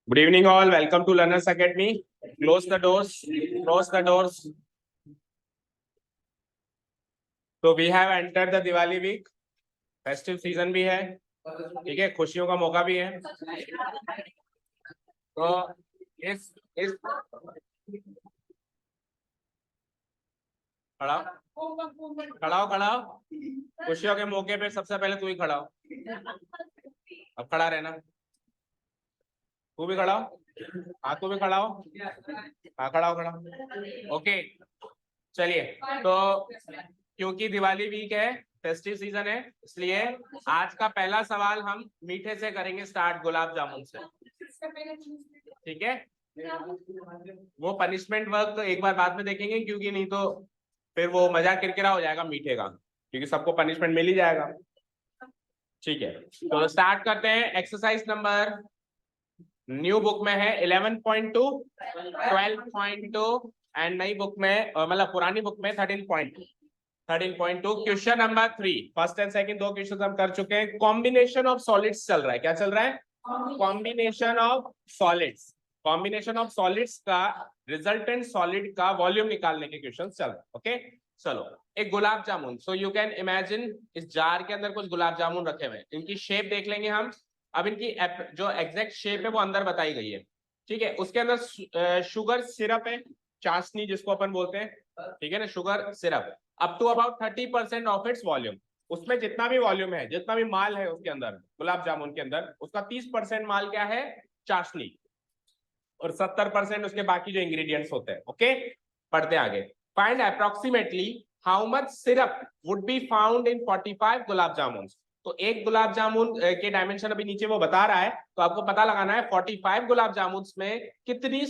Good evening, all. Welcome to Learners Academy. Close the doors. Close the doors. So we have entered the Diwali week. Festive season भी है, ठीक है, खुशियों का मौका भी है. तो इस खड़ा हो. खुशियों के मौके पे सबसे पहले तू ही खड़ा हो. अब खड़ा रहना. तू भी खड़ा हो. हाँ, तू भी खड़ा हो. हाँ, खड़ा हो. ओके, चलिए. तो क्योंकि दिवाली वीक है, फेस्टिव सीजन है, इसलिए आज का पहला सवाल हम मीठे से करेंगे स्टार्ट, गुलाब जामुन से. ठीक है. वो पनिशमेंट वर्क तो एक बार बाद में देखेंगे, क्योंकि नहीं तो फिर वो मजा किरकिरा हो जाएगा मीठे का, क्योंकि सबको पनिशमेंट मिल ही जाएगा. ठीक है, तो स्टार्ट करते हैं. एक्सरसाइज नंबर न्यू बुक में है 11.2, 12.2 एंड नई बुक में मतलब पुरानी बुक में 13.2. Question number 3, first and second दो क्वेश्चन हम कर चुके हैं. कॉम्बिनेशन ऑफ सॉलिड्स चल रहा है. क्या चल रहा है? Combination of solids. Combination of solids का रिजल्टेंट सॉलिड का वॉल्यूम निकालने के क्वेश्चन चल रहे हैं. ओके, चलो. एक गुलाब जामुन. सो यू कैन इमेजिन इस जार के अंदर कुछ गुलाब जामुन रखे हुए हैं. इनकी शेप देख लेंगे हम. अब इनकी जो एग्जैक्ट शेप है वो अंदर बताई गई है. ठीक है, उसके अंदर शुगर सिरप है, चाशनी जिसको अपन बोलते हैं. ठीक है ना, sugar syrup up to about 30% of its volume. उसमें जितना भी वॉल्यूम है, जितना भी माल है उसके अंदर, गुलाब जामुन के अंदर, उसका 30% माल क्या है? चाशनी. और 70% उसके बाकी जो इंग्रेडिएंट्स होते हैं. ओके, पढ़ते आगे. Find approximately how much syrup would be found in 45 gulab jamun. तो एक गुलाब जामुन के डायमेंशन अभी नीचे वो बता रहा है, तो आपको पता लगाना है 45 गुलाब जामुन में कितनी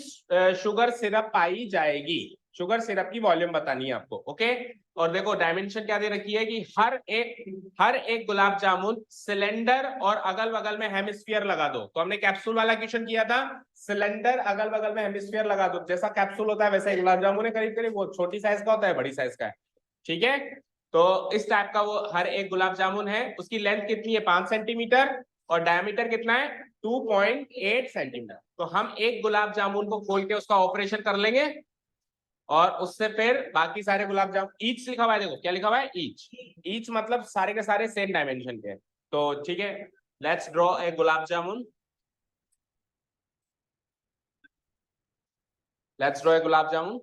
शुगर सिरप पाई जाएगी. शुगर सिरप की वॉल्यूम बतानी है आपको. ओके, और देखो डायमेंशन क्या दे रखी है कि हर एक गुलाब जामुन सिलेंडर और अगल बगल में हेमिस्फीयर लगा दो. तो हमने कैप्सूल वाला क्वेश्चन किया था, सिलेंडर अगल बगल में हेमिस्फीयर लगा दो. जैसा कैप्सूल होता है वैसा ही गुलाब जामुन है, करीब करीब. वो छोटी साइज का होता है, बड़ी साइज का है. ठीक है, तो इस टाइप का वो हर एक गुलाब जामुन है. उसकी लेंथ कितनी है? 5 सेंटीमीटर. और डायमीटर कितना है? 2.8 सेंटीमीटर. तो हम एक गुलाब जामुन को खोल के उसका ऑपरेशन कर लेंगे, और उससे फिर बाकी सारे गुलाब जामुन. ईच लिखा हुआ है, देखो क्या लिखा हुआ है, ईच. ईच मतलब सारे के सारे सेम डायमेंशन के. तो ठीक है, let's draw a gulab jamun. Let's draw a gulab jamun.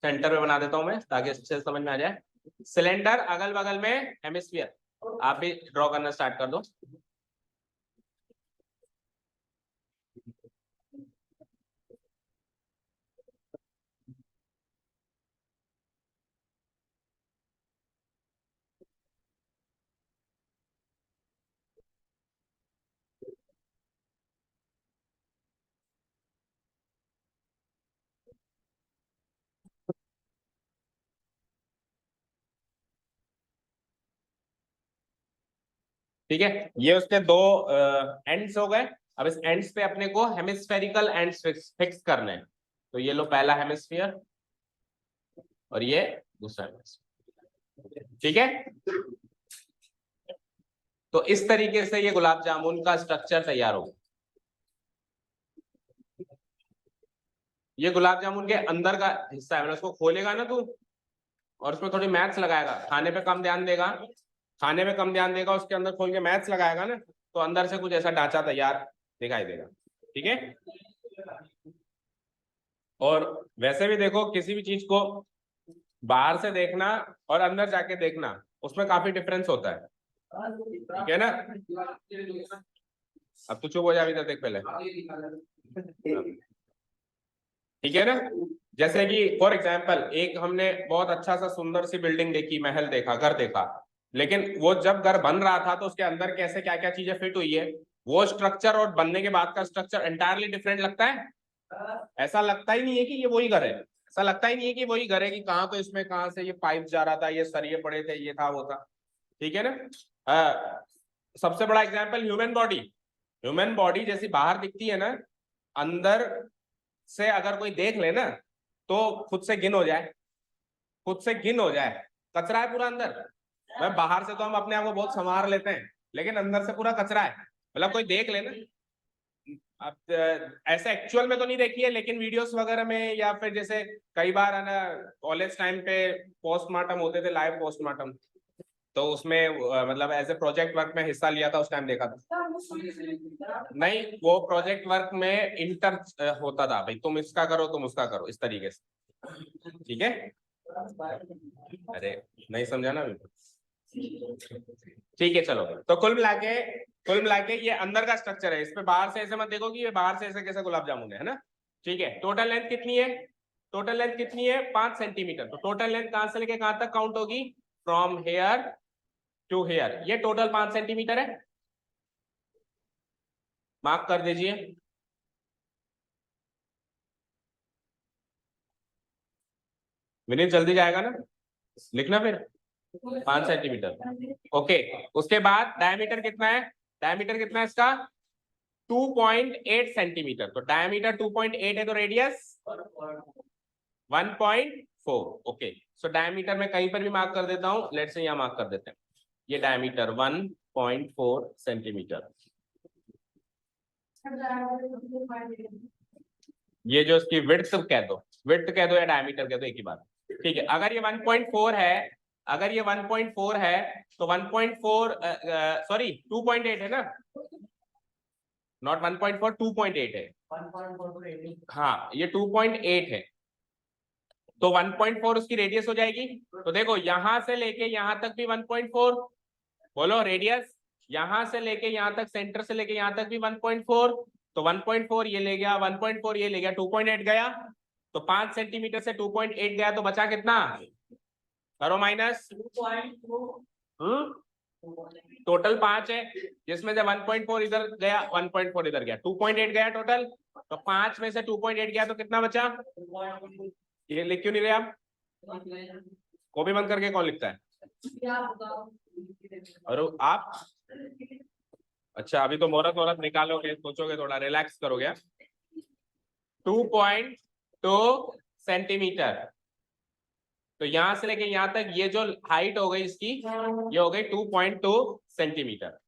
Centre में बना देता हूं मैं, ताकि अच्छे से समझ में आ जाए. सिलेंडर, अगल बगल में हेमिस्फीयर. आप भी ड्रॉ करना स्टार्ट कर दो. ठीक है, ये उसके दो एंड्स हो गए. अब इस एंड्स पे अपने को हेमिस्फेरिकल एंड्स फिक्स करने हैं. तो ये लो पहला हेमिस्फीयर, और ये दूसरा हेमिस्फीयर. ठीक है, तो इस तरीके से ये गुलाब जामुन का स्ट्रक्चर तैयार होगा. ये गुलाब जामुन के अंदर का हिस्सा है. मतलब उसको खोलेगा ना तू, और उसमें थोड़ी मैथ्स लगाएगा. खाने पे कम ध्यान देगा, खाने में कम ध्यान देगा, उसके अंदर खोल के मैथ्स लगाएगा ना, तो अंदर से कुछ ऐसा ढांचा तैयार दिखाई देगा. ठीक है, और वैसे भी देखो, किसी भी चीज को बाहर से देखना और अंदर जाके देखना, उसमें काफी डिफरेंस होता है. ठीक है ना. अब तू चुप हो जा, अभी तक देख पहले. ठीक है ना. जैसे कि फॉर एग्जाम्पल, एक हमने बहुत अच्छा सा सुंदर सी बिल्डिंग देखी, महल देखा, घर देखा, लेकिन वो जब घर बन रहा था तो उसके अंदर कैसे क्या क्या चीजें फिट हुई है, वो स्ट्रक्चर और बनने के बाद का स्ट्रक्चर एंटायरली डिफरेंट लगता है. ऐसा लगता ही नहीं है कि ये वही घर है. ऐसा लगता ही नहीं है कि वही घर है, कि कहाँ तो इसमें कहाँ से ये पाइप जा रहा था, ये सरिये पड़े थे, ये था वो था. ठीक है ना. सबसे बड़ा example human body. Human body जैसी बाहर दिखती है ना, अंदर से अगर कोई देख ले ना, तो खुद से गिन हो जाए, खुद से गिन हो जाए. कचरा है पूरा अंदर. मैं बाहर से तो हम अपने आप को बहुत संवार लेते हैं, लेकिन अंदर से पूरा कचरा है. मतलब कोई देख ले ना, अब ऐसे एक्चुअल में तो नहीं देखी है, लेकिन वीडियोस वगैरह में, या फिर जैसे कई बार है ना कॉलेज टाइम पे पोस्टमार्टम होते थे, लाइव पोस्टमार्टम, तो उसमें मतलब एज ए प्रोजेक्ट वर्क में हिस्सा लिया था, उस टाइम देखा था। नहीं, वो प्रोजेक्ट वर्क में इंटर होता था, भाई तुम इसका करो, तुम उसका करो, इस तरीके से। ठीक है, अरे नहीं समझा ना बिल्कुल। ठीक है चलो, तो कुल मिला के ये अंदर का स्ट्रक्चर है, इस पे बाहर से ऐसे मत देखो कि ये बाहर से ऐसे कैसे गुलाब जामुन है ना। ठीक है, टोटल लेंथ कितनी है? टोटल लेंथ कितनी है? 5 सेंटीमीटर। तो टोटल लेंथ कहां से लेके कहां तक काउंट होगी? फ्रॉम हेयर टू हेयर, ये टोटल 5 सेंटीमीटर है। मार्क कर दीजिए। विनीत जल्दी जाएगा ना, लिखना फिर 5 सेंटीमीटर। ओके, उसके बाद डायमीटर कितना है? डायमीटर कितना है इसका? 2.8 सेंटीमीटर। तो डायमीटर 2.8 है, तो रेडियस 1.4। ओके, सो डायमीटर में कहीं पर भी मार्क कर देता हूं, लेट्स से यहां मार्क कर देते हैं, ये डायमीटर 1.4 सेंटीमीटर। ये जो इसकी विड्थ कह दो, विड्थ कह दो या डायमीटर कह दो, एक ही बात। ठीक है, अगर ये 1.4 है, अगर ये 1.4 है, तो 1.4 सॉरी 2.8 है ना, नॉट 1.4, 2.8 है। हाँ, ये 2.8 है, तो 1.4 उसकी रेडियस हो जाएगी। तो देखो यहां से लेके यहां तक भी 1.4, बोलो रेडियस, यहां से लेके यहां तक, सेंटर से लेके यहां तक भी 1.4, तो 1.4 ये ले गया, 1.4 ये ले गया, 2.8 गया, तो 5 सेंटीमीटर से 2.8 गया, तो बचा कितना? करो माइनस। टोटल 5 है, जिसमें से 1.4 इधर गया, 1.4 इधर गया, 2.8 गया टोटल। तो 5 में से 2.8 गया, तो कितना बचा? ये लिख क्यों नहीं रहे आप? कॉपी बंद करके कौन लिखता है? और आप? अच्छा, अभी तो मोहरत वोहरत निकालोगे, सोचोगे, थोड़ा रिलैक्स करोगे। 2.2 सेंटीमीटर। तो यहां से लेके यहां तक ये जो हाइट हो गई इसकी, ये हो गई 2.2 सेंटीमीटर।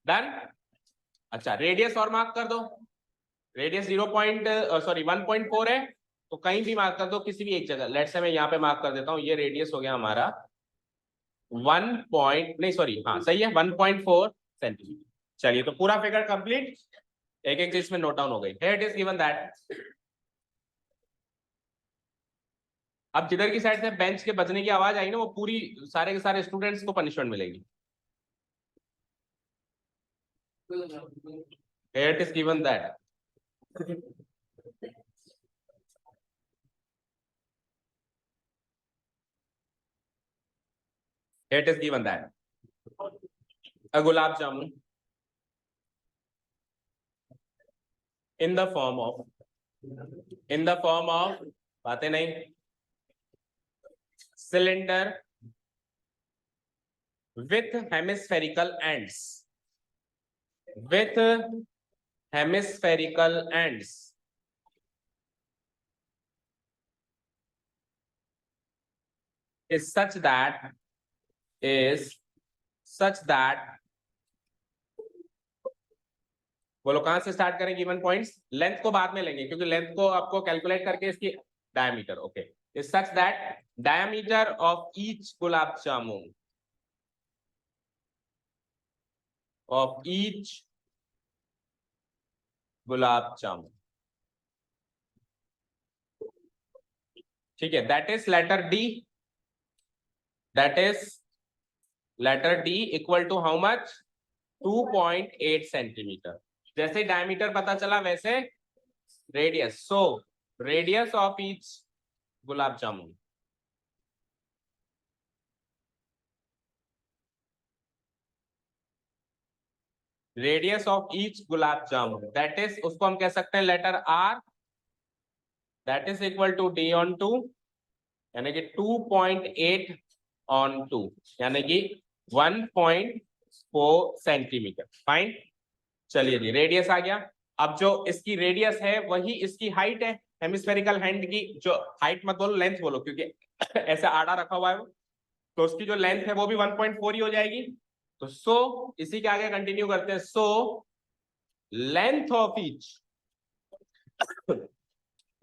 डन। अच्छा, रेडियस और मार्क कर दो। रेडियस 1.4 है, तो कहीं भी मार्क कर दो, किसी भी एक जगह। लेट्स से मैं यहाँ पे मार्क कर देता हूँ, ये रेडियस हो गया हमारा 1.4 सेंटीमीटर। चलिए, तो पूरा फिगर कंप्लीट, एक एक चीज में नोट डाउन हो गई। Here it is given that। अब जिधर की साइड से बेंच के बजने की आवाज आई ना, वो पूरी सारे के सारे स्टूडेंट्स को पनिशमेंट मिलेगी। Here it is given that। Here it is given that a gulab jamun in the form of बातें नहीं, cylinder with hemispherical ends, is such that बोलो कहां से स्टार्ट करें गिवन पॉइंट्स? लेंथ को बाद में लेंगे, क्योंकि लेंथ को आपको कैलकुलेट करके इसकी diameter. Okay, is such that diameter of each gulab jamun, ठीक है, that is letter d equal to how much? 2.8 centimetre. जैसे डायमीटर पता चला, वैसे radius. So radius of each gulab jamun, that is, उसको हम कह सकते हैं letter r, that is equal to d on 2, यानी कि 2.8 ऑन 2, यानी कि 1.4 सेंटीमीटर। फाइन, चलिए जी, रेडियस आ गया। अब जो इसकी रेडियस है वही इसकी हाइट है, हेमिस्फेरिकल हैंड की जो हाइट मत बोलो, लेंथ बोलो, क्योंकि ऐसा आड़ा रखा हुआ है वो, तो उसकी जो लेंथ है वो भी 1.4 ही हो जाएगी। तो सो इसी के आगे कंटिन्यू करते हैं। So length of each,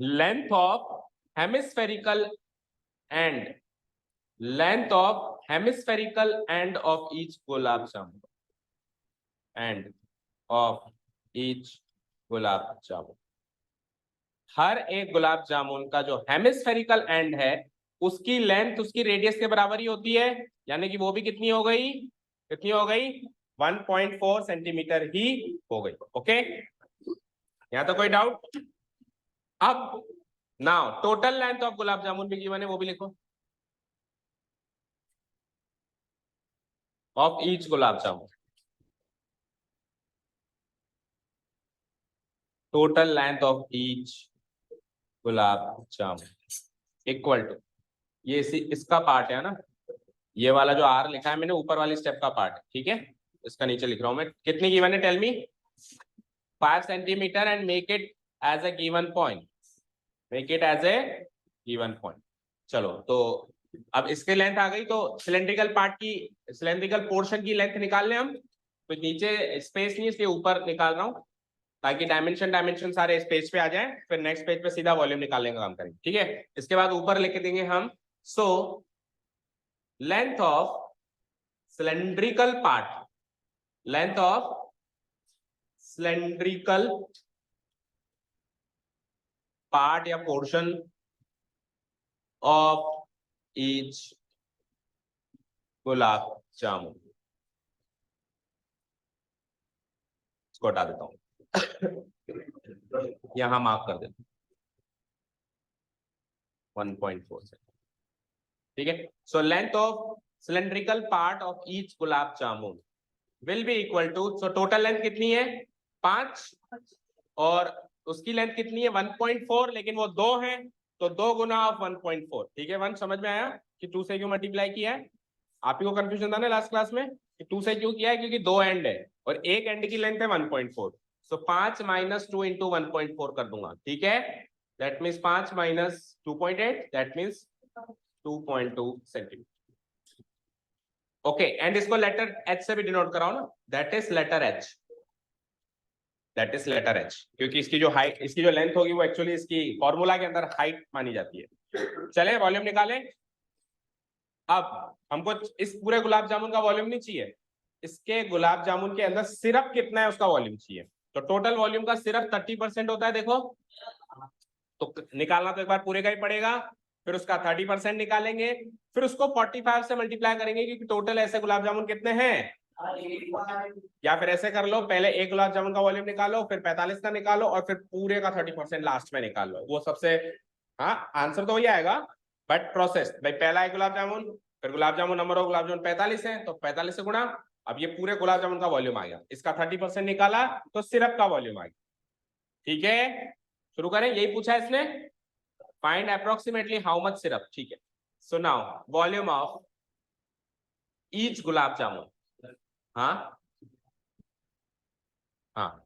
length of hemispherical end, length of hemispherical end of each gulab jamun, end of each gulab jamun. हर एक गुलाब जामुन का जो हेमिस्फेरिकल एंड है उसकी लेंथ उसकी रेडियस के बराबर ही होती है, यानी कि वो भी कितनी हो गई, कितनी हो गई, 1.4 सेंटीमीटर ही हो गई। ओके, यहाँ तो कोई डाउट? अब now total length of gulab jamun भी गिवन है, वो भी लिखो, of each gulab jamun, total length of each gulab jamun equal to, ये इसका पार्ट है ना, ये वाला जो आर लिखा है मैंने ऊपर वाली स्टेप का पार्ट, ठीक है, इसका नीचे लिख रहा हूं मैं, कितनी गिवन है tell me, 5 centimetre and make it as a given point, make it as a given point. चलो तो अब इसके लेंथ आ गई, तो सिलेंड्रिकल पार्ट की, सिलेंड्रिकल पोर्शन की लेंथ निकाल लें हम, तो नीचे स्पेस नहीं इसलिए ऊपर निकाल रहा हूं, ताकि डायमेंशन सारे इस पेज पे आ जाए, फिर नेक्स्ट पेज पे सीधा वॉल्यूम निकालने का काम करेंगे, ठीक है। इसके बाद ऊपर लिख देंगे हम, सो length of cylindrical part, length of cylindrical part या portion of each gulab jamun, इसको हटा देता हूं, यहां मार्क कर देता हूं 1.4 से, ठीक है। So length of cylindrical part of each gulab jamun will be equal to, so total length कितनी है 5 और उसकी लेंथ कितनी है 1.4, लेकिन वो 2 है तो 2 गुना ऑफ 1.4, ठीक है। 1 समझ में आया कि 2 से क्यों मल्टीप्लाई किया है, आप ही को कंफ्यूजन था ना लास्ट क्लास में कि 2 से क्यों किया है, क्योंकि 2 एंड है और एक एंड की लेंथ है 1.4, सो 5 माइनस 2 इंटू 1.4 कर दूंगा, ठीक है। That means 5 minus 2.8, that means 2.2 centimetre. Okay, and इसको लेटर एच से भी डिनोट कराओ ना, that is letter H, that is letter H, क्योंकि इसकी जो हाइट, इसकी जो लेंथ होगी वो एक्चुअली इसकी फॉर्मूला के अंदर हाइट मानी जाती है। चले वॉल्यूम निकालें। अब हमको इस पूरे गुलाब जामुन का वॉल्यूम नहीं चाहिए, इसके गुलाब जामुन के अंदर सिर्फ कितना है उसका वॉल्यूम चाहिए, तो टोटल वॉल्यूम का सिर्फ 30% होता है, देखो तो निकालना तो एक बार पूरे का ही पड़ेगा, फिर उसका 30% निकालेंगे, फिर उसको 45 से मल्टीप्लाई करेंगे, क्योंकि टोटल ऐसे गुलाब जामुन कितने हैं, या फिर ऐसे कर लो, पहले एक गुलाब जामुन का वॉल्यूम निकालो, फिर 45 का निकालो और फिर पूरे का 30% लास्ट में निकाल लो, वो सबसे, हाँ आंसर तो वही आएगा, बट प्रोसेस भाई, पहला एक गुलाब जामुन, फिर गुलाब जामुन नंबर ऑफ गुलाब जामुन 45 है तो 45 से गुणा, अब ये पूरे गुलाब जामुन का वॉल्यूम आ गया, इसका 30% निकाला तो सिरप का वॉल्यूम आ गया, ठीक है। शुरू करें, यही पूछा है इसने, find approximately how much syrup, ठीक है। So now volume of each gulab jamun, हाँ हाँ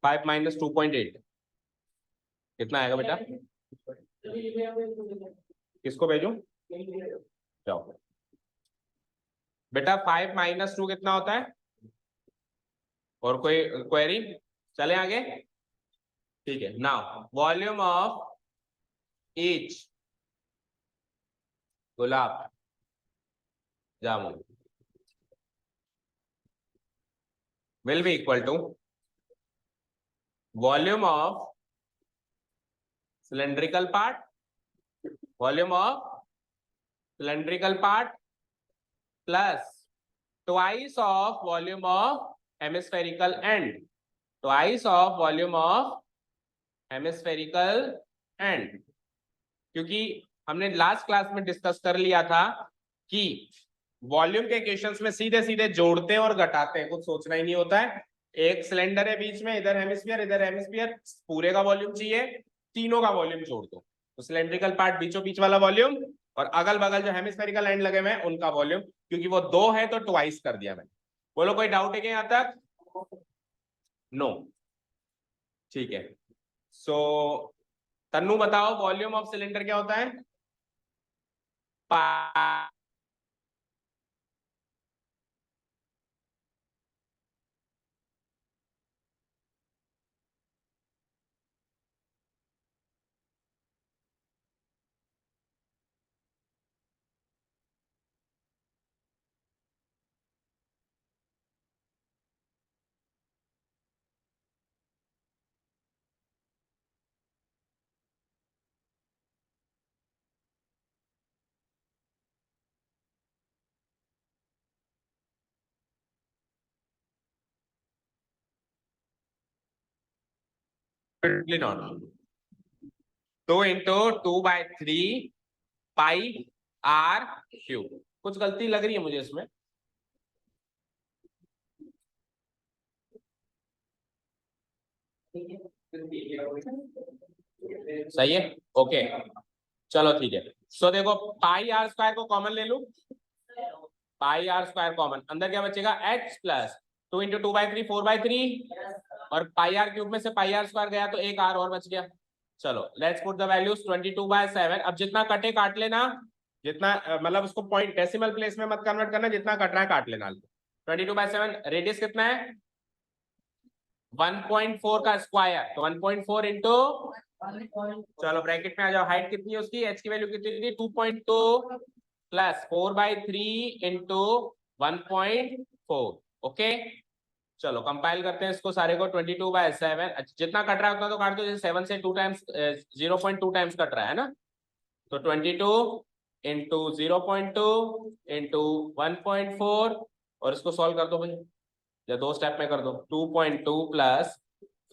5 माइनस 2.8 कितना आएगा बेटा, किसको भेजूं, जाओ बेटा, 5 माइनस 2 कितना होता है, और कोई क्वेरी, चले आगे, ठीक है। Now volume of each gulab jamun will be equal to volume of cylindrical part, volume of cylindrical part plus twice of volume of hemispherical end, twice of volume of hemispherical end, क्योंकि हमने last class में discuss कर लिया था कि volume के equations में सीधे सीधे जोड़ते हैं और घटाते हैं, कुछ सोचना ही नहीं होता है। एक सिलेंडर है बीच में, इधर हेमिस्फीयर इधर हेमिस्फीयर, पूरे का वॉल्यूम चाहिए, तीनों का वॉल्यूम जोड़ दो, तो सिलेंड्रिकल पार्ट बीचों बीच वाला वॉल्यूम और अगल बगल जो हेमिस्फेरिकल एंड लगे हुए हैं उनका वॉल्यूम, क्योंकि वो 2 है तो ट्वाइस कर दिया मैंने। बोलो कोई डाउट है क्या यहां तक, नो, ठीक है। सो तन्नू बताओ वॉल्यूम ऑफ सिलेंडर क्या होता है, definitely not. 2 into 2/3 pi r cube. कुछ गलती लग रही है मुझे इसमें। सही है, ओके चलो ठीक है। सो देखो पाई आर स्क्वायर को कॉमन ले लूं, पाई आर स्क्वायर कॉमन, अंदर क्या बचेगा x प्लस 2 into 2/3 4/3 और पाई आर क्यूब में से पाई आर स्क्वायर गया तो एक आर और बच गया। चलो लेट्स पुट द वैल्यूज 22/7। अब जितना कटे काट लेना, जितना मतलब उसको पॉइंट डेसिमल प्लेस में मत कन्वर्ट करना, जितना कट रहा है काट लेना। 22/7 रेडियस कितना है 1.4 का स्क्वायर, तो 1.4 इंटू, चलो ब्रैकेट में आ जाओ, हाइट कितनी है उसकी, h की वैल्यू कितनी थी 2.2 प्लस 4/3 इंटू 1.4। ओके चलो कंपाइल करते हैं इसको सारे को। 22/7 जितना कट रहा है उतना तो काट दो, जैसे 7 से 2 टाइम्स 0.2 टाइम्स कट रहा है ना, तो 22 इंटू 0.2 इंटू 1.4 और इसको सॉल्व कर दो भाई, या दो स्टेप में कर दो। 2.2 प्लस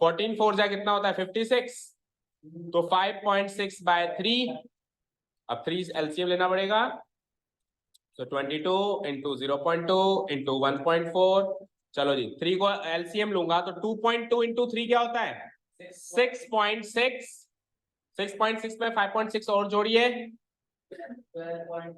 14 4 जा कितना होता है 56, तो 5.6/3। अब 3 एलसीएम लेना पड़ेगा, तो 22 इंटू 0.2 इंटू 1.4। चलो जी 3 को एलसीएम लूंगा तो 2.2 इंटू 3 क्या होता है 6.6, 6.6 में 5.6 और जोड़िए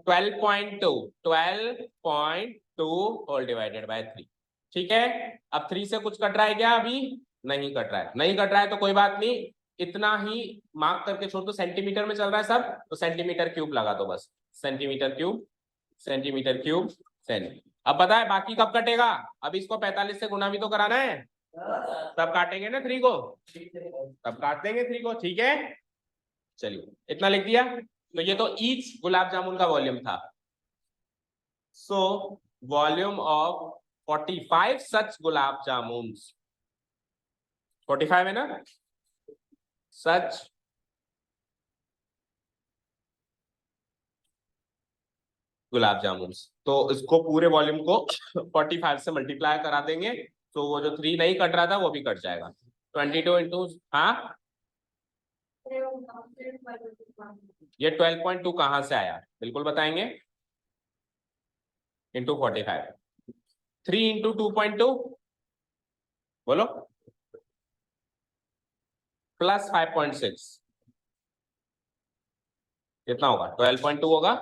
12.2 होल डिवाइडेड बाय 3। ठीक है, अब 3 से कुछ कट रहा है क्या, अभी नहीं कट रहा है, नहीं कट रहा है तो कोई बात नहीं, इतना ही मार्क करके छोड़ दो। सेंटीमीटर में चल रहा है सब, तो सेंटीमीटर क्यूब लगा दो बस, centimetre cube, centimetre cube centi. अब पता है बाकी कब कटेगा, अब इसको 45 से गुना भी तो कराना है, तब काटेंगे ना 3 को, तब काट देंगे 3 को। ठीक है चलिए इतना लिख दिया। तो ये तो ईच गुलाब जामुन का वॉल्यूम था। सो वॉल्यूम ऑफ 45 सच गुलाब जामुन, 45 है ना सच गुलाब जामुन, तो इसको पूरे वॉल्यूम को 45 से मल्टीप्लाई करा देंगे, तो वो जो 3 नहीं कट रहा था वो भी कट जाएगा। 22 इंटू, हाँ ये 12.2 कहां से आया बिल्कुल बताएंगे, इंटू 45, 3 इंटू 2.2 बोलो प्लस 5.6 कितना होगा 12.2 होगा।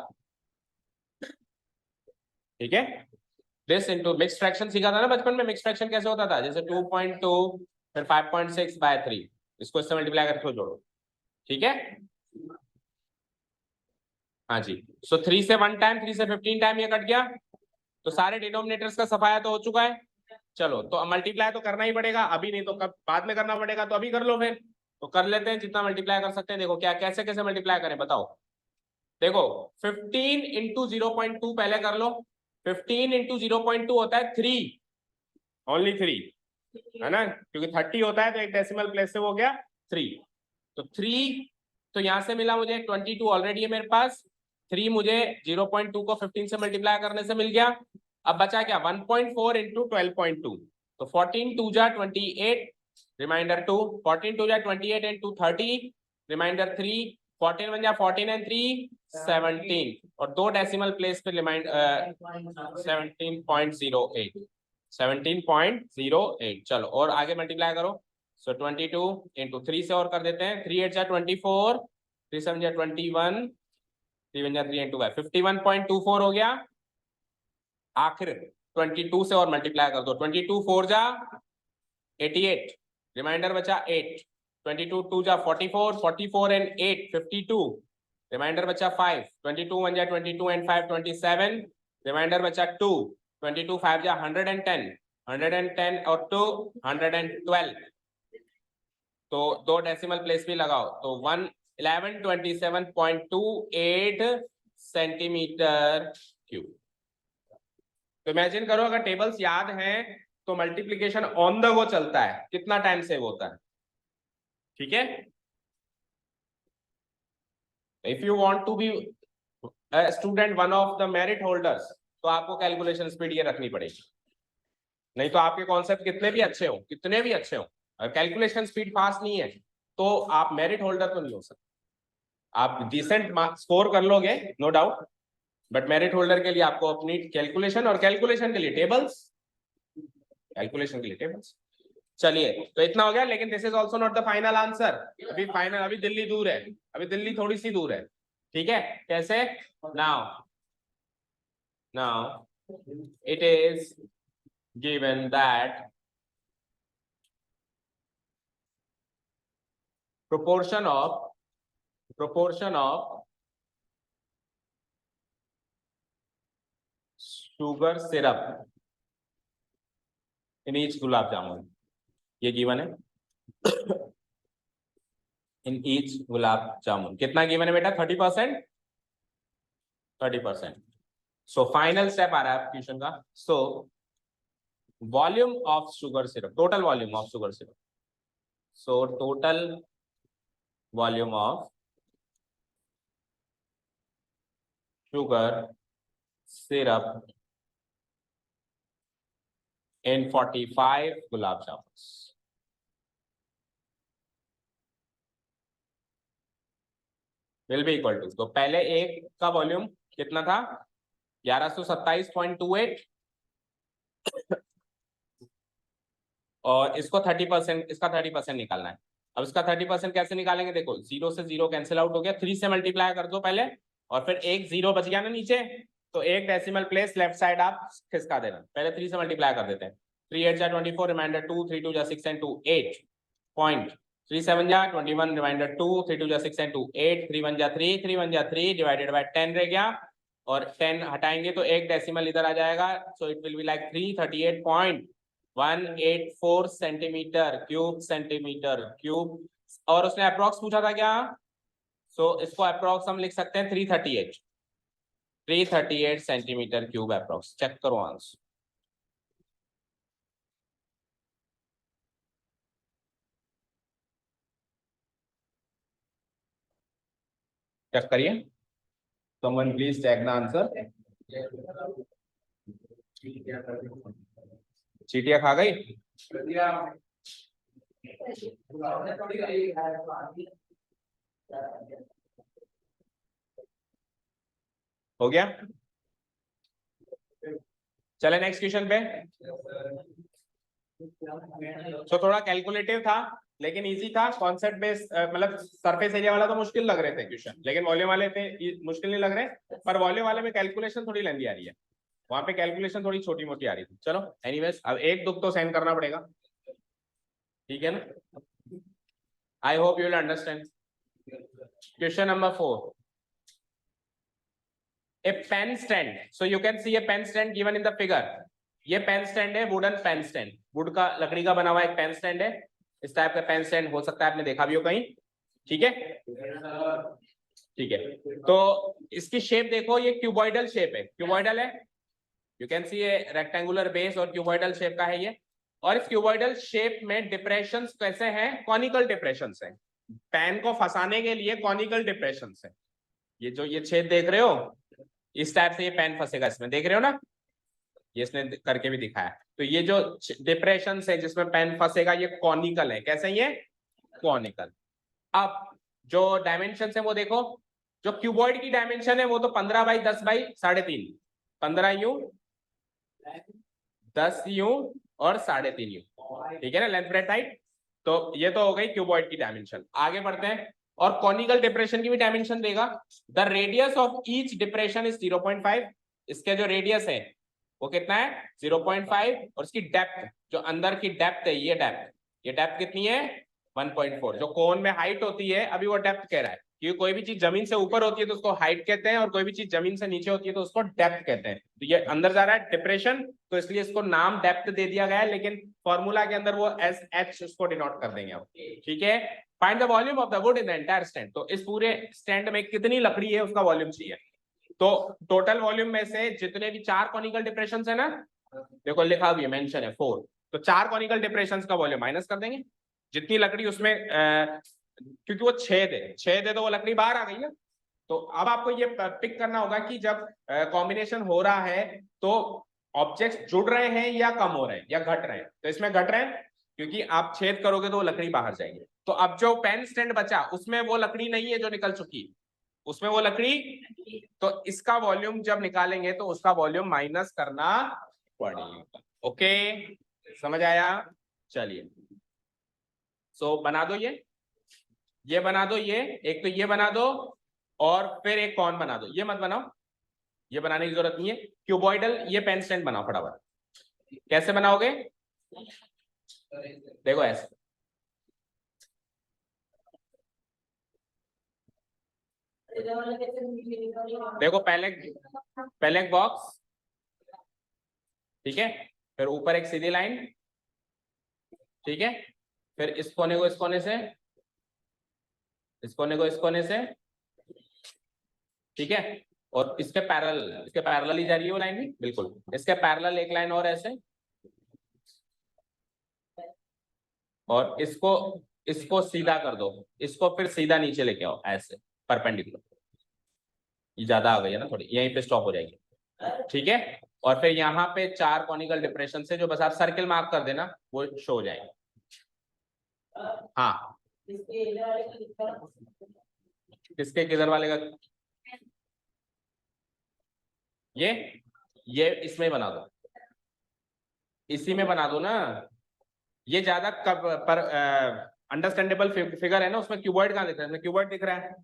ठीक है, दिस इंटू मिक्स फ्रैक्शन सीखा था ना बचपन में, मिक्स फ्रैक्शन कैसे होता था, जैसे 2.2 फिर 5.6/3, इसको इससे मल्टीप्लाई करके जोड़ो। ठीक है हाँ जी, सो 3 से 1 टाइम, 3 से 15 टाइम ये कट गया, तो सारे डिनोमिनेटर्स का सफाया तो हो चुका है। चलो तो अब मल्टीप्लाई तो करना ही पड़ेगा, अभी नहीं तो कब बाद में करना पड़ेगा, तो अभी कर लो फिर, तो कर लेते हैं जितना मल्टीप्लाई कर सकते हैं। देखो क्या कैसे कैसे मल्टीप्लाई करें बताओ, देखो 15 इंटू 0.2 पहले कर लो, 15 इंटू 0.2 होता है 3, ओनली 3 है ना, क्योंकि 30 होता है तो एक डेसिमल प्लेस से वो गया 3, तो 3, तो यहां से मिला मुझे 22 ऑलरेडी है मेरे पास, 3 मुझे 0.2 को 15 से मल्टीप्लाई करने से मिल गया। अब बचा क्या 1.4 इंटू 12.2, तो 14 2 जा 28 रिमाइंडर 2, 14 2 जा 28 एंड 2 30 रिमाइंडर 3, 14 1 जा 14 एंड 3 17 और 2 डेसिमल प्लेस पे रिमाइंड 17.08, 17.08। चलो और आगे मल्टीप्लाई करो, सो 22 इंटू 3 से और कर देते हैं, 3 8 जा 24, 3 7 जा 21, 3 1 जा 3 इंटू 51.24 हो गया। आखिर 22 से और मल्टीप्लाई कर दो, 22 4 जा 88 रिमाइंडर बचा 8, 22 2 जा 44, 44 एंड 8 52 रिमाइंडर बचा 5, 22 1 जा 22 एंड 5 27 रिमाइंडर बचा 2, 22 5 जा 110, 110 और 2 112, तो 2 डेसिमल प्लेस भी लगाओ, तो 1127.28 सेंटीमीटर क्यूब। तो इमेजिन करो अगर टेबल्स याद हैं तो मल्टीप्लिकेशन ऑन द गो चलता है, कितना टाइम सेव होता है। ठीक है, if you want to be student one of the merit holders, तो आपको कैलकुलेशन स्पीड ये रखनी पड़ेगी, नहीं तो आपके कॉन्सेप्ट कितने भी अच्छे हो, कितने भी अच्छे हो, अगर कैलकुलेशन स्पीड फास्ट नहीं है तो आप मेरिट होल्डर तो नहीं हो सकते। आप डिसेंट स्कोर कर लोगे no doubt, but merit holder के लिए आपको अपनी कैलकुलेशन, और कैलकुलेशन के लिए टेबल्स, कैलकुलेशन के लिए टेबल्स। चलिए तो इतना हो गया, लेकिन this is also not the final answer. अभी फाइनल, अभी दिल्ली दूर है, अभी दिल्ली थोड़ी सी दूर है, ठीक है। कैसे? Now it is given that proportion of sugar syrup in each gulab jamun, ये गिवन है। इन ईच गुलाब जामुन कितना गिवन है बेटा? 30%, 30%। सो फाइनल स्टेप आ रहा है क्वेश्चन का। So volume of sugar syrup, total volume of sugar syrup, so total volume of sugar syrup in 45 gulab jamun will be equal to, तो पहले एक का वॉल्यूम कितना था? 1127.28, और इसको 30%, इसका 30% निकालना है। अब इसका 30% कैसे निकालेंगे? देखो, 0 से 0 कैंसिल आउट हो गया, 3 से मल्टीप्लाई कर दो पहले, और फिर एक 0 बच गया ना नीचे, तो एक डेसिमल प्लेस लेफ्ट साइड आप खिसका देना। पहले 3 से मल्टीप्लाई कर देते हैं। 3 8 जा 24, रिमाइंडर 2, 3 2 जा 6 and 2 8 पॉइंट, 3 7 जा 21, रिमाइंडर 2, 3 2 जा 6 and 2 8, 3 1 जा 3, 3 1 जा 3 डिवाइडेड बाय 10 रह गया, और 10 हटाएंगे तो एक डेसिमल इधर आ जाएगा, so it will be like 338.184 centimetre cube. और उसने अप्रॉक्स पूछा था क्या? सो इसको अप्रॉक्स हम लिख सकते हैं 338 सेंटीमीटर क्यूब अप्रॉक्स। चेक करो आंसर। चेक करिए, someone please check the answer। चीटियां खा गई? हो गया? चले नेक्स्ट क्वेश्चन पे। तो थोड़ा कैलकुलेटिव था लेकिन इजी था, कॉन्सेप्ट बेस्ड, मतलब सरफेस एरिया वाला तो मुश्किल लग रहे थे क्वेश्चन, लेकिन वॉल्यूम वाले पे मुश्किल नहीं लग रहे, पर वॉल्यूम वाले में कैलकुलेशन थोड़ी लेंदी आ रही है, वहां पे कैलकुलेशन थोड़ी छोटी मोटी आ रही थी। चलो एनीवेज, अब एक दुख तो सहन करना पड़ेगा, ठीक है ना? I hope you will understand. Question number 4, a pen stand, so you can see a pen stand given in the figure। ये पेन स्टैंड है, वुडन पेन स्टैंड, वुड का, लकड़ी का बना हुआ एक पेन स्टैंड है। इस टाइप का पेन स्टैंड हो सकता है, आपने देखा भी हो कहीं, ठीक है? ठीक है, तो इसकी शेप देखो, ये क्यूबॉइडल शेप है, क्यूबॉइडल है, you can see A rectangular base और क्यूबॉइडल शेप का है ये। और इस क्यूबॉइडल शेप में डिप्रेशंस कैसे हैं? कॉनिकल डिप्रेशंस हैं। पेन को फंसाने के लिए कॉनिकल डिप्रेशंस है। ये जो ये छेद देख रहे हो, इस टाइप से ये पेन फंसेगा इसमें, देख रहे हो ना? ये इसने करके भी दिखाया। तो ये जो डिप्रेशन है जिसमें पेन फंसेगा, ये कॉनिकल है। कैसे? ये कॉनिकल। अब जो डायमेंशन है वो देखो, जो क्यूबॉइड की डायमेंशन है वो तो 15 बाई 10 बाई 3.5, 15 यूं, 10 यूं और 3.5 यूं, ठीक है ना, लेंथ ब्रेड्थ हाइट। तो ये तो हो गई क्यूबॉइड की डायमेंशन। आगे बढ़ते हैं, और कॉनिकल डिप्रेशन की भी डायमेंशन देगा। The radius of each depression is 0.5। इसके जो रेडियस है वो कितना है? 0.5, और इसकी डेप्थ, जो अंदर की डेप्थ है, ये डेप्थ कितनी है? 1.4। जो कोन में हाइट होती है, अभी वो डेप्थ कह रहा है, क्योंकि कोई भी चीज जमीन से ऊपर होती है तो उसको हाइट कहते हैं, और कोई भी चीज जमीन से नीचे होती है तो उसको डेप्थ कहते हैं। तो ये अंदर जा रहा है डिप्रेशन, तो इसलिए इसको नाम डेप्थ दे दिया गया है, लेकिन फॉर्मूला के अंदर वो SH उसको डिनोट कर देंगे आप, ठीक है? Find the volume of the wood in the entire stand. तो इस पूरे स्टैंड में कितनी लकड़ी है उसका वॉल्यूम चाहिए। तो टोटल वॉल्यूम में से जितने भी 4 कॉनिकल डिप्रेशंस है ना, देखो लिखा भी है, मेंशन है 4, तो 4 कॉनिकल डिप्रेशंस का वॉल्यूम माइनस कर देंगे। जितनी लकड़ी उसमें क्योंकि वो छेद है तो वो लकड़ी बाहर आ गई ना। तो अब आपको ये पिक करना होगा कि जब कॉम्बिनेशन हो रहा है तो ऑब्जेक्ट्स जुड़ रहे हैं या कम हो रहे हैं या घट रहे हैं। तो इसमें घट रहे हैं, क्योंकि आप छेद करोगे तो वो लकड़ी बाहर जाएगी। तो अब जो पेन स्टैंड बचा उसमें वो लकड़ी नहीं है जो निकल चुकी, उसमें वो लकड़ी, तो इसका वॉल्यूम जब निकालेंगे तो उसका वॉल्यूम माइनस करना पड़ेगा। ओके, समझ आया? चलिए, सो बना दो ये बना दो, ये एक तो ये बना दो, और फिर एक कौन बना दो, ये मत बनाओ, ये बनाने की जरूरत नहीं है। क्यूबॉइडल ये पेन स्टैंड बनाओ फटाफट। कैसे बनाओगे? देखो ऐसे, देखो पहले पहले एक बॉक्स, ठीक है, फिर ऊपर एक सीधी लाइन, ठीक है, फिर इस कोने को इस कोने से, इस कोने को इस कोने से, ठीक है, और इसके पैरेलल ही जा रही है वो लाइन भी, बिल्कुल इसके पैरेलल एक लाइन और ऐसे, और इसको इसको सीधा कर दो, इसको फिर सीधा नीचे लेके आओ ऐसे परपेंडिकुलर। ये ज्यादा आ गई है ना थोड़ी, यहीं पे स्टॉप हो जाएगी, ठीक है। और फिर यहाँ पे 4 कॉनिकल डिप्रेशन से जो बस आप सर्किल मार्क कर देना वो शो हो जाएगा। हाँ, किसके किधर वाले का? ये इसमें बना दो, इसी में बना दो ना, ये ज्यादा कब पर अंडरस्टैंडेबल फिगर है ना, उसमें क्यूबॉइड कहाँ दिख रहा है? इसमें क्यूबॉइड दिख रहा है,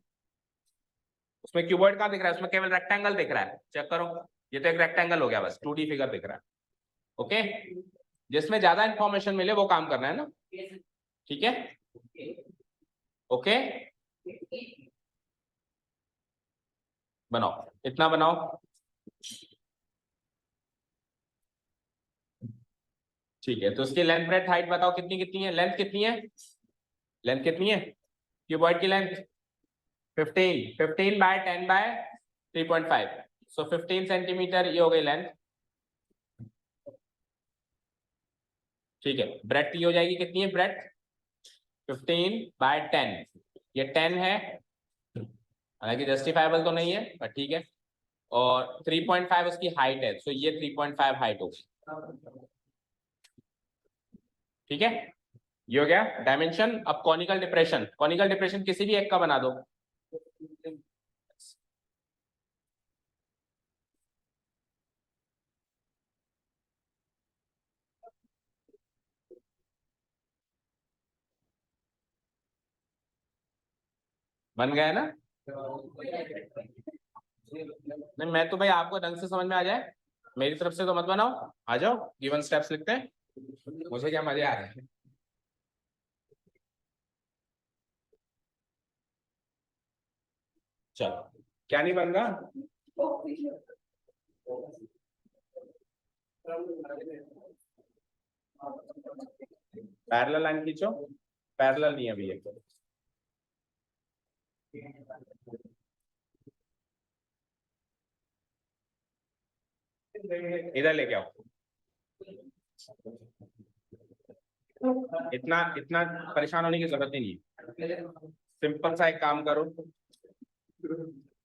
उसमें क्यूबॉइड कहाँ दिख रहा है? उसमें केवल रेक्टेंगल दिख रहा है, चेक करो, ये तो एक रेक्टेंगल हो गया बस, 2D फिगर दिख रहा है। ओके, जिसमें ज्यादा इंफॉर्मेशन मिले वो काम करना है ना, ठीक है, ओके, बनाओ, इतना बनाओ, ठीक है। तो उसकी लेंथ ब्रेड्थ हाइट बताओ कितनी कितनी है, लेंथ कितनी है, लेंथ कितनी है क्यूबॉइड की लेंथ? 15, 15 बाय 10 बाय 3.5, सो 15 सेंटीमीटर ये हो गई लेंथ, ठीक है। ब्रेड्थ की हो जाएगी कितनी है ब्रेड्थ? 15 बाय 10, ये 10 है, हालांकि जस्टिफाइबल तो नहीं है बट ठीक है, और 3.5 उसकी हाइट है, सो ये 3.5 हाइट होगी, ठीक है। ये हो गया डायमेंशन। अब कॉनिकल डिप्रेशन, कॉनिकल डिप्रेशन किसी भी एक का बना दो, बन गया ना? नहीं, मैं तो भाई आपको ढंग से समझ में आ जाए, मेरी तरफ से तो मत बनाओ, आ जाओ गिवन स्टेप्स लिखते हैं, मुझे क्या मजे आ रहे हैं। चलो, क्या नहीं बन रहा? पैरेलल लाइन खींचो, पैरेलल नहीं है अभी ये, इधर लेके आओ, इतना इतना परेशान होने की जरूरत ही नहीं है, सिंपल सा एक काम करो,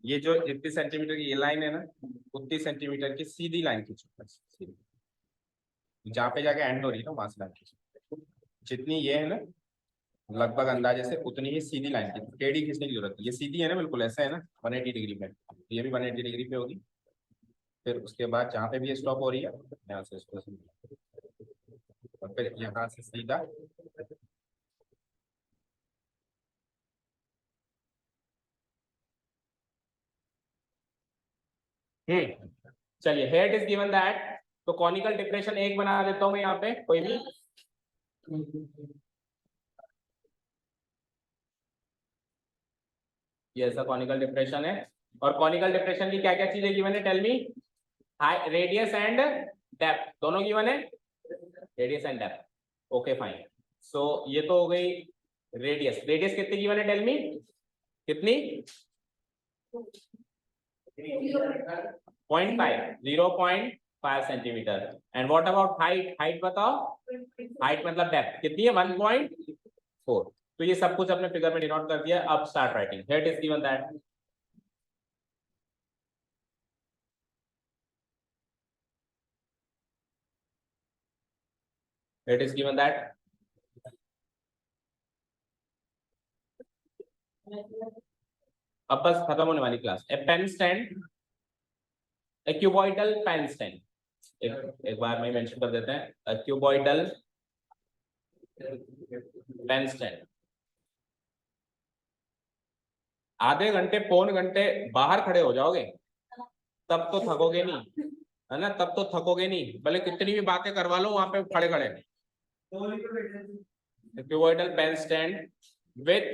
ये जो इतनी सेंटीमीटर की ये लाइन है ना, उतनी सेंटीमीटर की सीधी लाइन खींचो बस, सीधी, जहाँ पे जाके एंड हो रही है ना वहां से लाइन खींचो, जितनी ये है ना लगभग अंदाजे से उतनी ही सीधी लाइन की, टेढ़ी खींचने की जरूरत है, ये सीधी है ना बिल्कुल ऐसा है ना 180 डिग्री पे, ये भी 180 डिग्री पे होगी, फिर उसके बाद जहाँ पे भी ये स्टॉप हो रही है यहाँ से इसको और फिर यहाँ से सीधा, चलिए, हेयर इज गिवन दैट, तो कॉनिकल डिप्रेशन एक बना देता हूँ मैं यहाँ पे कोई भी, ये ऐसा कॉनिकल डिप्रेशन है, और कॉनिकल डिप्रेशन की क्या क्या चीजें गिवन है, tell me? Hi radius and depth दोनों गिवन है, radius and depth, okay fine. So ये तो हो गई रेडियस, रेडियस कितनी गिवन है, टेल मी कितनी? 0.5, 0.5 centimetre, and what about height, height बताओ, हाइट मतलब डेप्थ कितनी है, 1.4, तो ये सब कुछ अपने फिगर में डिनोट कर दिया। अब start writing, here is given that, it is given that अब बस खत्म होने वाली क्लास। ए पेन स्टैंड, ए क्यूबॉइडल पेन स्टैंड, एक बार में मेंशन कर देते हैं, ए क्यूबॉइडल पेन स्टैंड। आधे घंटे पौन घंटे बाहर खड़े हो जाओगे तब तो थकोगे नहीं, है ना, तब तो थकोगे नहीं, भले कितनी भी बातें करवा लो वहां पे खड़े खड़े। Cuboidal pen stand with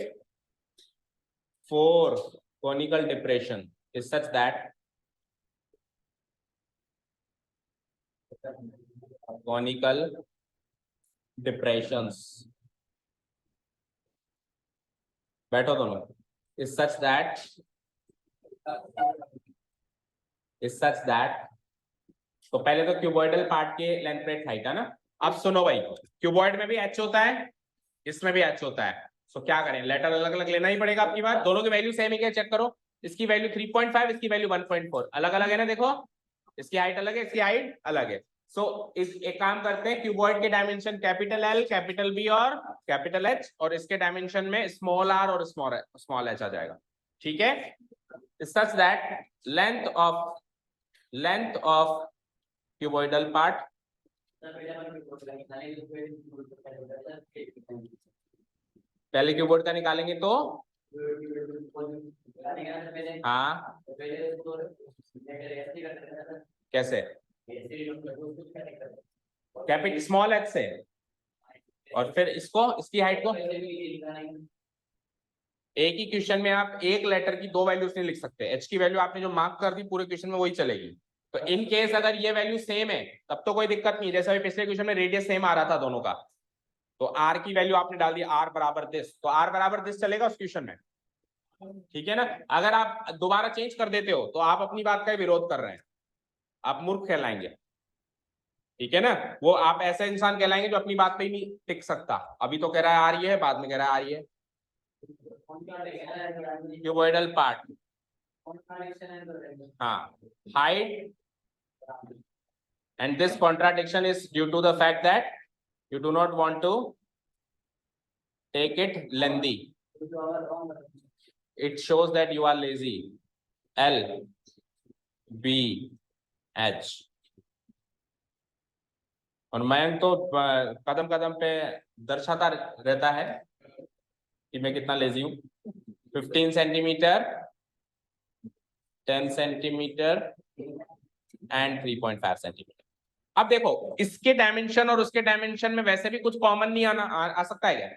4 conical depression is such that conical depressions, बैठो दोनों, is such that तो पहले तो क्यूबॉइडल पार्ट के लेंथ ब्रेड्थ हाइट है ना। अब सुनो भाई, क्यूबॉइड में भी एच होता है, इसमें भी एच होता है, सो क्या करें, लेटर अलग अलग लेना ही पड़ेगा आपकी बार। दोनों की वैल्यू सेम है क्या चेक करो, इसकी वैल्यू 3.5, इसकी वैल्यू 1.4, अलग अलग है ना, देखो इसकी हाइट अलग है, इसकी हाइट अलग है। सो इस एक काम करते हैं, क्यूबॉइड के dimension capital L, capital B और कैपिटल एच, और इसके डायमेंशन में स्मॉल आर और स्मॉल एच आ जाएगा, ठीक है। Such that length of cuboidal part पहले क्यूबॉइड का निकालेंगे तो हाँ कैसे, कैपिटल स्मॉल एच से, और फिर इसको, इसकी हाइट को, एक ही क्वेश्चन में आप एक लेटर की दो वैल्यूज नहीं लिख सकते, एच की वैल्यू आपने जो मार्क कर दी पूरे क्वेश्चन में वही चलेगी। तो इन केस अगर ये वैल्यू सेम है तब तो कोई दिक्कत नहीं, जैसे अभी पिछले क्वेश्चन में रेडियस सेम आ रहा था दोनों का, तो आर की वैल्यू आपने डाल दी आर बराबर दिस, तो आर बराबर दिस चलेगा उस क्वेश्चन में, ठीक है ना। अगर आप दोबारा चेंज कर देते हो तो आप अपनी बात का विरोध कर रहे हैं, आप मूर्ख कहलाएंगे, ठीक है ना। वो आप ऐसा इंसान कहलाएंगे जो अपनी बात पे ही नहीं टिक सकता, अभी तो कह रहा है आ रही है, बाद में कह रहा है आ रही है। क्यूबॉइडल पार्ट, हाँ, height, and this contradiction is due to the fact that you do not want to take it lengthy. It shows that you are lazy. L, B, H. और मयंक तो कदम कदम पे दर्शाता रहता है कि मैं कितना लेजी हूं। 15 सेंटीमीटर, 10 सेंटीमीटर एंड 3.5 सेंटीमीटर। अब देखो इसके डायमेंशन और उसके डायमेंशन में वैसे भी कुछ कॉमन नहीं आ सकता है क्या,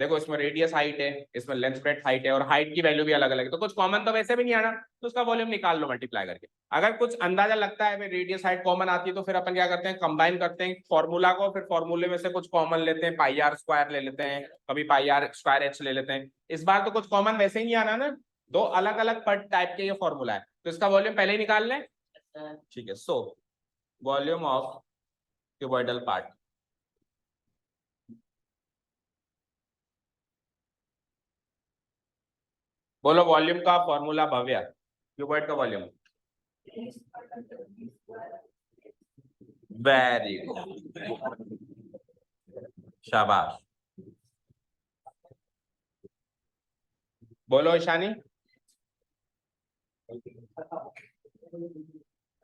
देखो इसमें रेडियस हाइट है, इसमें लेंथ ब्रेड्थ हाइट है, और हाइट की वैल्यू भी अलग अलग है, तो कुछ कॉमन तो वैसे भी नहीं आना, तो उसका वॉल्यूम निकाल लो मल्टीप्लाई करके। अगर कुछ अंदाजा लगता है रेडियस हाइट कॉमन आती है तो फिर अपन क्या करते हैं, कंबाइन करते हैं फॉर्मूला को, फिर फॉर्मूले में से कुछ कॉमन लेते हैं, पाई आर स्क्वायर ले लेते हैं, कभी पाई आर स्क्वायर एच ले लेते हैं। इस बार तो कुछ कॉमन वैसे ही नहीं आना ना, दो अलग अलग पर टाइप के ये फॉर्मूला है, तो इसका वॉल्यूम पहले ही निकाल लें, ठीक है। So volume of cuboidal part, बोलो वॉल्यूम का फॉर्मूला भव्य, क्यूबॉइड का वॉल्यूम। वेरी गुड, शाबाश। बोलो ईशानी,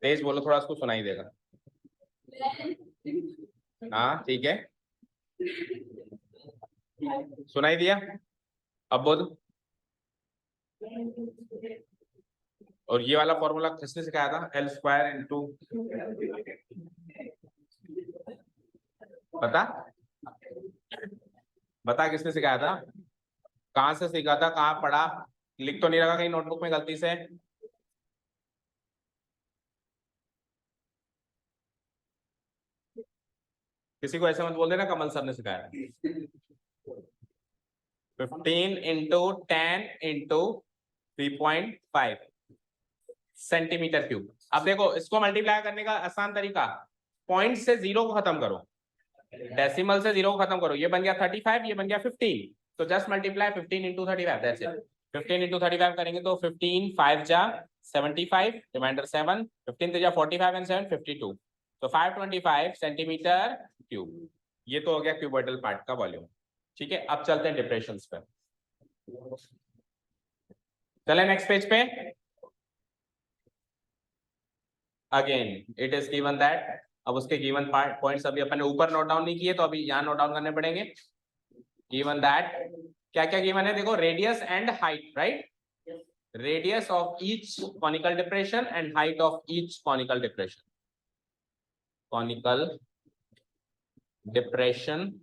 तेज बोलो, थोड़ा उसको सुनाई देगा। हाँ ठीक है, सुनाई दिया, अब बोल। और ये वाला फॉर्मूला किसने सिखाया था, एल स्क्वायर इंटू, बता बता किसने सिखाया था, कहाँ से सीखा था, कहाँ पढ़ा, लिख तो नहीं रखा कहीं नोटबुक में गलती से। किसी को ऐसे मत बोल देना कमल सर ने सिखाया। 15 इंटू 10 इंटू 3.5 सेंटीमीटर क्यूब। अब देखो इसको मल्टीप्लाई करने का आसान तरीका, पॉइंट से जीरो को खत्म करो, डेसिमल से जीरो को खत्म करो, ये बन गया 35, ये बन गया 15, तो just multiply 15 into 35, that's it. 15 into 35 करेंगे तो 15 5 जा 75, रिमाइंडर 7, 15 3 जा 45 एंड 7 52, तो 525 सेंटीमीटर क्यूब। ये तो हो गया क्यूबॉइडल पार्ट का वॉल्यूम, ठीक है। अब चलते हैं डिप्रेशंस पर। चले नेक्स्ट पेज पे। Again it is given that, अब उसके गिवन पॉइंट्स अभी अपन ने ऊपर नोट डाउन नहीं किए तो अभी यहाँ नोट डाउन करने पड़ेंगे। गिवन दैट, क्या क्या गिवन है देखो, radius and height, right, radius of each conical depression and height of each conical depression, conical depression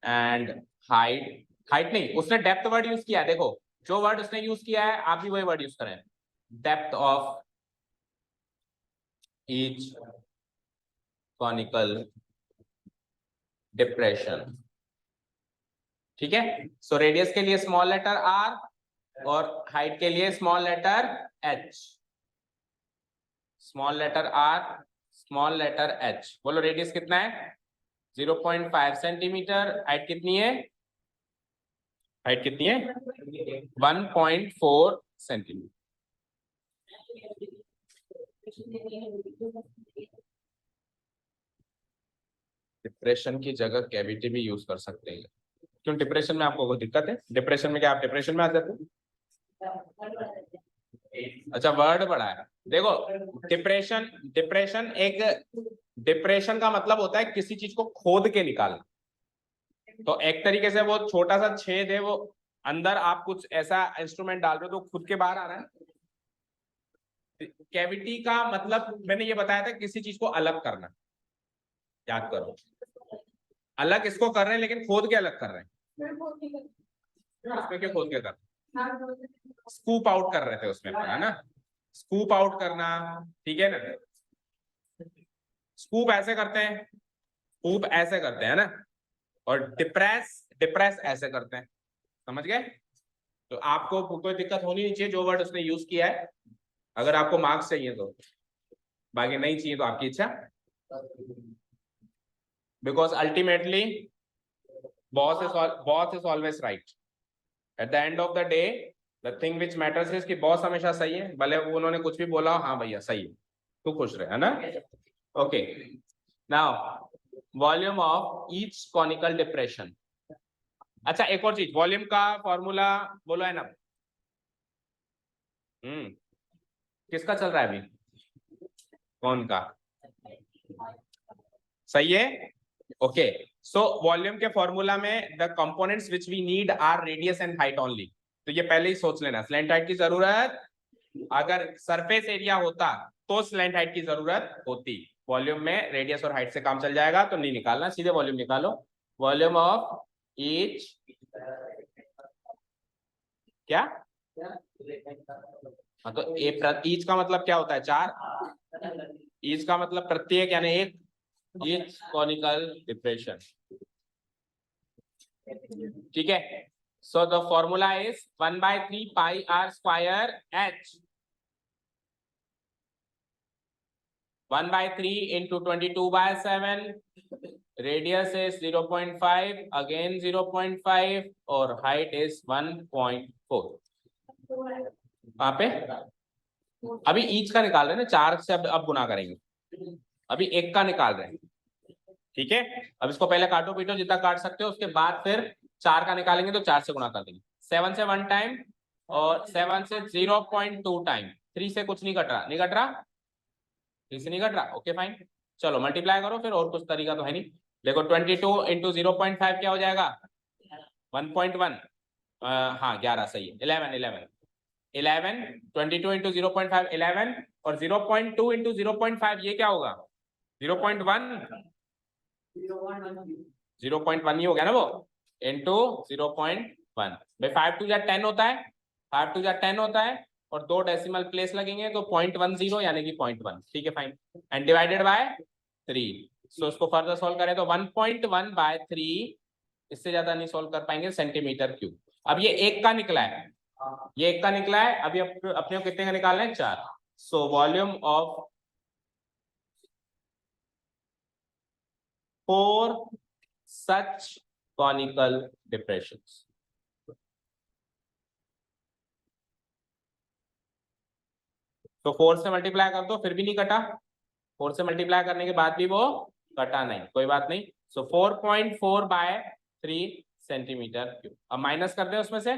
and height, height नहीं, उसने डेप्थ वर्ड यूज किया है, देखो जो वर्ड उसने यूज किया है आप भी वही वर्ड यूज करें, depth of each conical depression, ठीक है। सो रेडियस के लिए स्मॉल लेटर आर और हाइट के लिए small letter h, small letter r small letter h. बोलो रेडियस कितना है 0.5 सेंटीमीटर, हाइट कितनी है, हाइट कितनी है 1.4 सेंटीमीटर। डिप्रेशन की जगह कैविटी भी यूज कर सकते हैं, क्यों डिप्रेशन में आपको कोई दिक्कत है, डिप्रेशन में क्या आप डिप्रेशन में आ जाते हैं? अच्छा वर्ड बड़ा है, देखो डिप्रेशन, डिप्रेशन एक, डिप्रेशन का मतलब होता है किसी चीज को खोद के निकालना, तो एक तरीके से वो छोटा सा छेद है, वो अंदर आप कुछ ऐसा इंस्ट्रूमेंट डाल रहे हो तो खुद के बाहर आ रहा है। कैविटी का मतलब मैंने ये बताया था किसी चीज को अलग करना, याद करो, अलग इसको कर रहे हैं लेकिन खोद के अलग कर रहे हैं, इसमें क्यों खोद के कर रहे हैं, स्कूप आउट कर रहे थे उसमें, है ना, स्कूप आउट करना, ठीक है ना, स्कूप ऐसे करते हैं, स्कूप ऐसे करते हैं ना, और डिप्रेस, डिप्रेस ऐसे करते हैं, समझ गए। तो आपको कोई दिक्कत होनी नहीं चाहिए जो वर्ड उसने यूज किया है, अगर आपको मार्क्स चाहिए तो, बाकी नहीं चाहिए तो आपकी इच्छा, because ultimately boss is always right at the end of the day, the thing which matters is कि बॉस हमेशा सही है, भले वो उन्होंने कुछ भी बोला, हाँ भैया सही है, तू खुश रहे, है ना। Okay now volume of each conical depression. अच्छा एक और चीज, वॉल्यूम का फॉर्मूला बोलो है ना, किसका चल रहा है अभी, कौन का, सही है, ओके। सो वॉल्यूम के फॉर्मूला में the components which we need are radius and height only, तो ये पहले ही सोच लेना, स्लैंट हाइट की जरूरत, अगर सरफेस एरिया होता तो स्लैंट हाइट की जरूरत होती, वॉल्यूम में रेडियस और हाइट से काम चल जाएगा, तो नहीं निकालना, सीधे वॉल्यूम निकालो, वॉल्यूम ऑफ ईच, क्या, हाँ तो ईच का मतलब क्या होता है, चार, ईच का मतलब प्रत्येक यानी एक, ईच कॉनिकल डिप्रेशन, ठीक है। So the formula is 1/3 pi r square h, 1/3 into 22/7, radius is 0.5, again 0.5 और हाइट इज 1.4। वहां पे अभी ईच का निकाल रहे हैं ना, चार से अब गुना करेंगे, अभी एक का निकाल रहे हैं, ठीक है। अब इसको पहले काटो पीटो जितना काट सकते हो, उसके बाद फिर चार का निकालेंगे तो चार से गुना कर देंगे, 7 से 1 टाइम और 7 से 0.2 टाइम, 3 से कुछ नहीं कट रहा, नहीं कट रहा, 3 से नहीं कट रहा, ओके फाइन, चलो मल्टीप्लाई करो फिर, और कुछ तरीका तो है नहीं, देखो 22 इंटू 0.5 क्या हो जाएगा 1.1, हाँ 11 सही है, 11 22 इंटू 0.5 11 और 0.2 इंटू 0.5 ये क्या होगा 0.1, 0.1 ही हो गया ना वो, इंटू 0.1, भाई 5 टू 10 होता है, 5 टू 10 होता है, और 2 डेसिमल प्लेस लगेंगे तो 0.10 यानी कि 0.1, ठीक है फाइन, एंड डिवाइडेड बाय 3, सो इसको फर्दर सॉल्व करें तो 1.1/3, इससे ज्यादा नहीं सॉल्व कर पाएंगे, सेंटीमीटर क्यूब। अब ये एक का निकला है, ये एक का निकला है, अभी अपने को कितने का निकालना है 4, so volume of 4 such conical depressions, तो 4 से मल्टीप्लाई कर दो फिर भी नहीं कटा, 4 से मल्टीप्लाई करने के बाद भी वो कटा नहीं, कोई बात नहीं, सो 4.4/3 सेंटीमीटर क्यूब। अब माइनस कर दे उसमें से,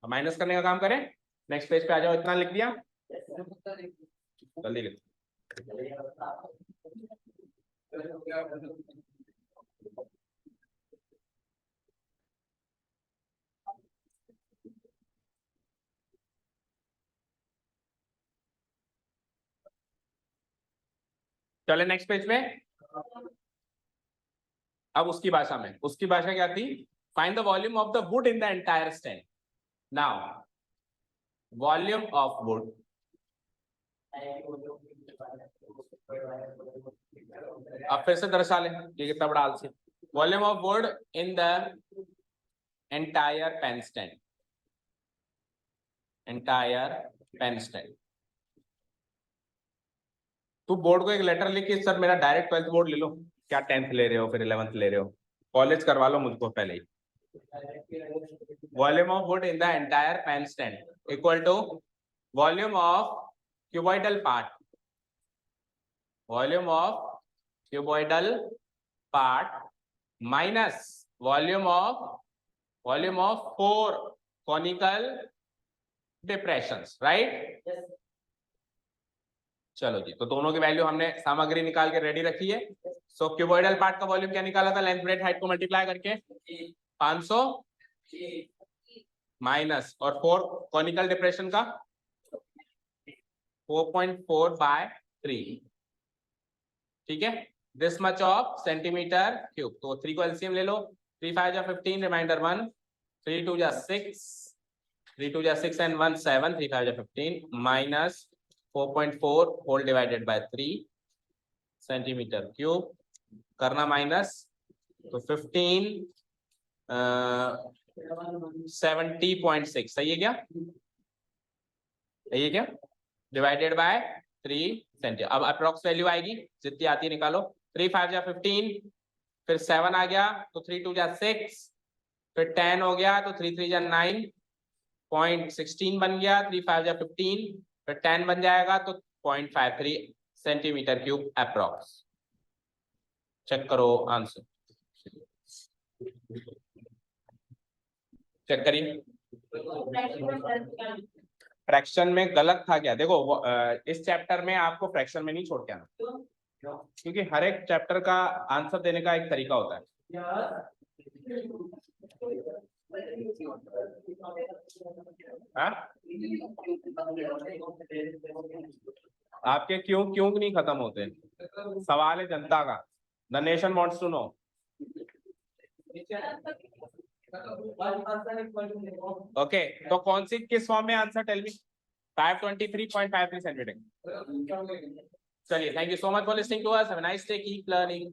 अब माइनस करने का काम करें, नेक्स्ट पेज पे आ जाओ। इतना लिख दिया, जल्दी लिख। चले नेक्स्ट पेज पे। अब उसकी भाषा में, उसकी भाषा क्या थी? Find the volume of the wood in the entire stand. Now volume of wood, अब फिर से दर्शा ले, ये कितना बड़ा आलसी। Volume of wood in the entire pen stand, entire pen stand. तू बोर्ड को एक लेटर लिख के, सर मेरा डायरेक्ट 12th बोर्ड ले लो, क्या 10th ले रहे हो फिर 11th ले रहे हो, कॉलेज करवा लो मुझको पहले ही। Volume of wood in the entire pen stand equal to volume of cuboidal part, volume of cuboidal part minus volume of 4 conical depressions, right? चलो जी, तो दोनों की वैल्यू हमने सामग्री निकाल के रेडी रखी है। सो क्यूबॉइडल पार्ट का वॉल्यूम क्या निकाला था? लेंथ ब्रेथ हाइट को मल्टीप्लाई करके 500 माइनस, और 4 कॉनिकल डिप्रेशन का 4.4/3, ठीक है। This much of centimetre cube. तो 3 को एलसीएम ले लो, 3 5 जा 15, रिमाइंडर 1, 3 2 जा 6, 3 2 जा 6 and 1 7, 3 5 जा 15 minus 4.4 whole divided by 3 centimetre cube, करना माइनस, तो 15 70.6, सही है क्या? सही है क्या? Divided by 3 centimetre. अब अप्रॉक्स वैल्यू आएगी, जितनी आती है निकालो। 3 5 जा 15, फिर 7 आ गया तो 3 2 जा 6, फिर 10 हो गया तो 3 3 जा 9.16 बन गया, 3 5 जा 15, फिर 10 बन जाएगा तो 0.53 सेंटीमीटर क्यूब अप्रॉक्स। चेक करो आंसर, चेक करिए। फ्रैक्शन में गलत था क्या? देखो इस चैप्टर में आपको फ्रैक्शन में नहीं छोड़ के आना, क्योंकि हर एक चैप्टर का आंसर देने का एक तरीका होता है। आपके क्यों क्यों नहीं खत्म होते? सवाल है जनता का, the nation wants to know. Okay, तो कौन सी किस फॉर्म में आंसर? Tell me. 523.53 सेंटीमीटर। चलिए, thank you so much for listening to us, have a nice day, keep learning.